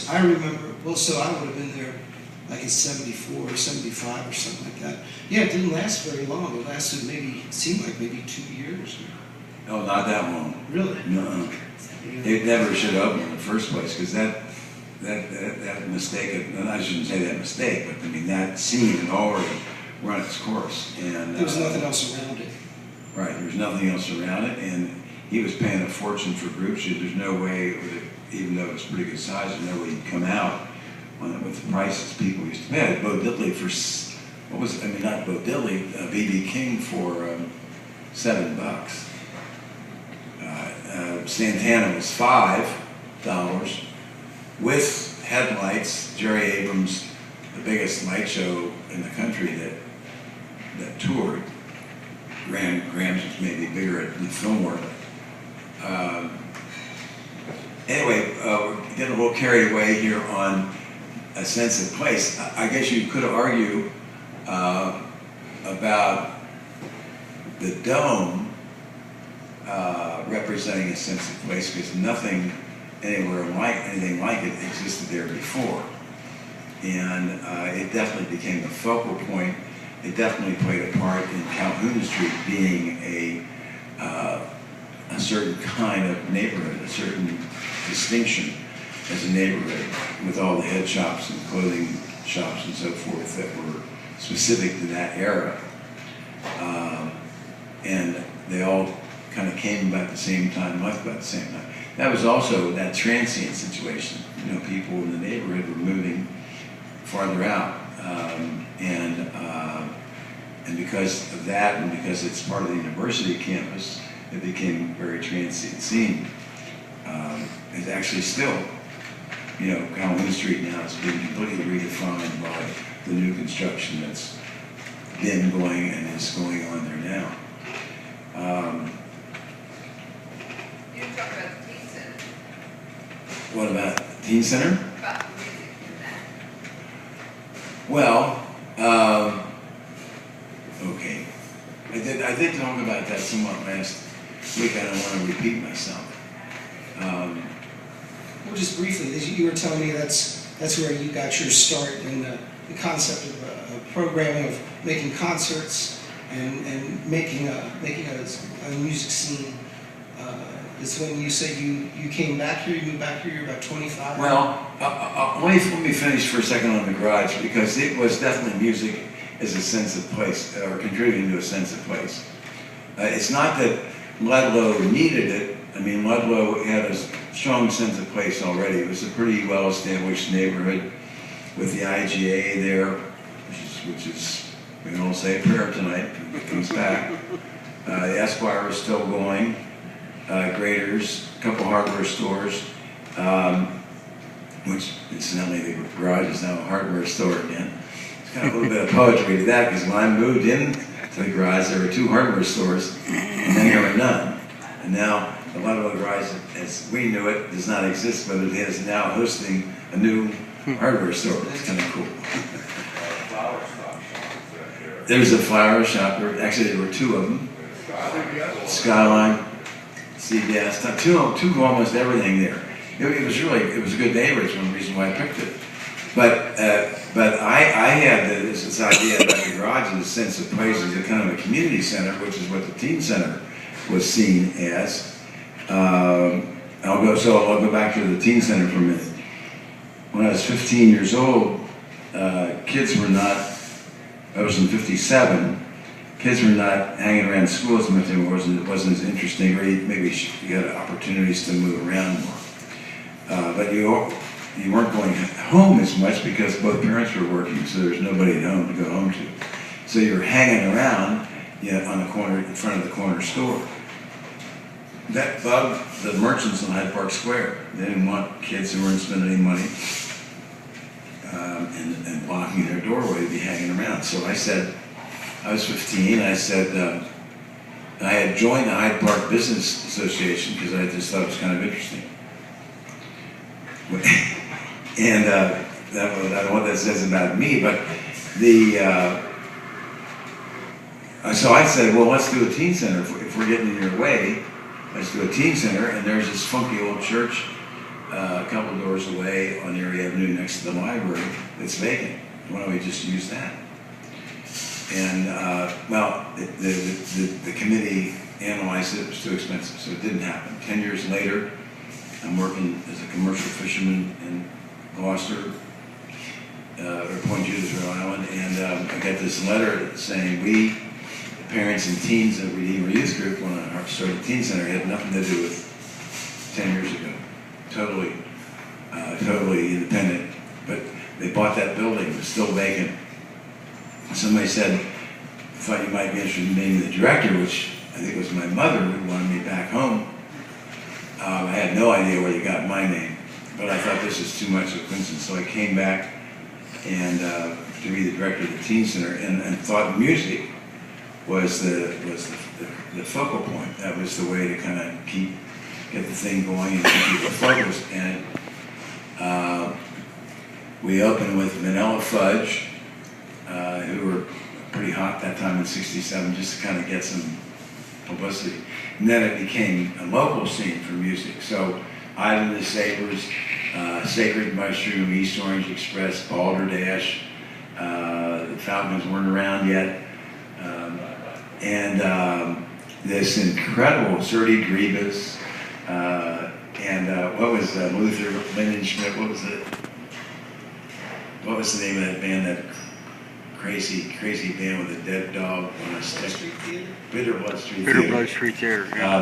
I remember, well, so I would have been there like in 74 or 75 or something like that. Yeah, it didn't last very long. It lasted maybe, it seemed like maybe 2 years. Oh, not that long. Really? No. It never should open in the first place, because that mistake, and I shouldn't say that mistake, but I mean, that scene had already run its course. And there was nothing else around it. Right, there was nothing else around it, and he was paying a fortune for group shoot. There's no way, even though it's pretty good size, there's no way he'd come out on it with the prices people used to pay. Bo Diddley for, what was it? I mean, not Bo Diddley, B.B. King for $7. Santana was $5 with headlights. Jerry Abrams, the biggest light show in the country that toured. Graham's was maybe bigger at the Fillmore. Anyway, we're getting a little carried away here on a sense of place. I guess you could argue about the dome representing a sense of place, because nothing anywhere like anything like it existed there before, and it definitely became the focal point. It definitely played a part in Calhoun Street being a certain kind of neighborhood, a certain distinction as a neighborhood, with all the head shops and clothing shops and so forth that were specific to that era, and they all kind of came about the same time, left about the same time. That was also that transient situation. You know, people in the neighborhood were moving farther out, and because of that, and because it's part of the university campus, it became a very transient scene. It's actually still, you know, Calhoun Street now has been completely redefined by the new construction that's been going and is going on there now. You talk about the teen center. What about the teen center? About the music in that. Well, okay. I did talk about that somewhat last week. I don't want to repeat myself. Well, just briefly, you were telling me that's where you got your start in the concept of programming, of making concerts and making a music scene. It's when you said you came back here, you moved back here, you're about 25? Well, let me finish for a second on the garage, because it was definitely music as a sense of place, or contributing to a sense of place. It's not that Ludlow needed it. I mean, Ludlow had a strong sense of place already. It was a pretty well-established neighborhood with the IGA there, which is we can all say a prayer tonight, it comes back. The Esquire was still going. Graders, a couple hardware stores, which incidentally the garage is now a hardware store again. It's kind of a little bit of poetry to that, because when I moved into the garage, there were 2 hardware stores, and then there were none. And now the Ludlow garage, as we knew it, does not exist, but it is now hosting a new hardware store. It's kind of cool. There's a flower shop. Actually, there were 2 of them. Skyline. CBS, two almost everything there. It was a good neighborhood. It's one reason why I picked it. But I had this idea about the garage as a sense of place as a kind of a community center, which is what the teen center was seen as. I'll go back to the teen center for a minute. When I was 15 years old, kids were not. I was in '57. Kids were not hanging around school as much anymore. It wasn't as interesting, or maybe you had opportunities to move around more. But you weren't going home as much because both parents were working, so there was nobody at home to go home to. So you were hanging around, on the corner, in front of the corner store. That bugged the merchants in Hyde Park Square. They didn't want kids who weren't spending any money and blocking their doorway to be hanging around. So I said, I was 15, I said, I had joined the Hyde Park Business Association because I just thought it was kind of interesting. And I don't know what that says about me, but so I said, well, let's do a teen center. If we're getting in your way, let's do a teen center. And there's this funky old church a couple of doors away on Erie Avenue next to the library that's vacant. Why don't we just use that? And, well, the committee analyzed it, it was too expensive, so it didn't happen. 10 years later, I'm working as a commercial fisherman in Gloucester, or Point Judith, Rhode Island, and I got this letter saying we, the parents and teens of Redeemer Youth Group, when I started a teen center, had nothing to do with 10 years ago. Totally independent. But they bought that building, it was still vacant. Somebody said, thought you might be interested in being the director, which I think was my mother who wanted me back home. I had no idea where you got my name, but I thought this was too much of a coincidence, so I came back and to be the director of the teen center, and thought music was the focal point. That was the way to kind of get the thing going and keep people focused. And we opened with Vanilla Fudge, who were pretty hot that time in '67, just to kind of get some publicity. And then it became a local scene for music. So Island of Sabres, Sacred Mushroom, East Orange Express, Balderdash, the Falcons weren't around yet. And this incredible Serty Grebus, and what was Luther Lindenschmidt, what was it? What was the name of that band, that crazy band with a dead dog on a stick? Street Theater? Bitter Blood Street Bitter Theater. Blood Street Theater. Yeah.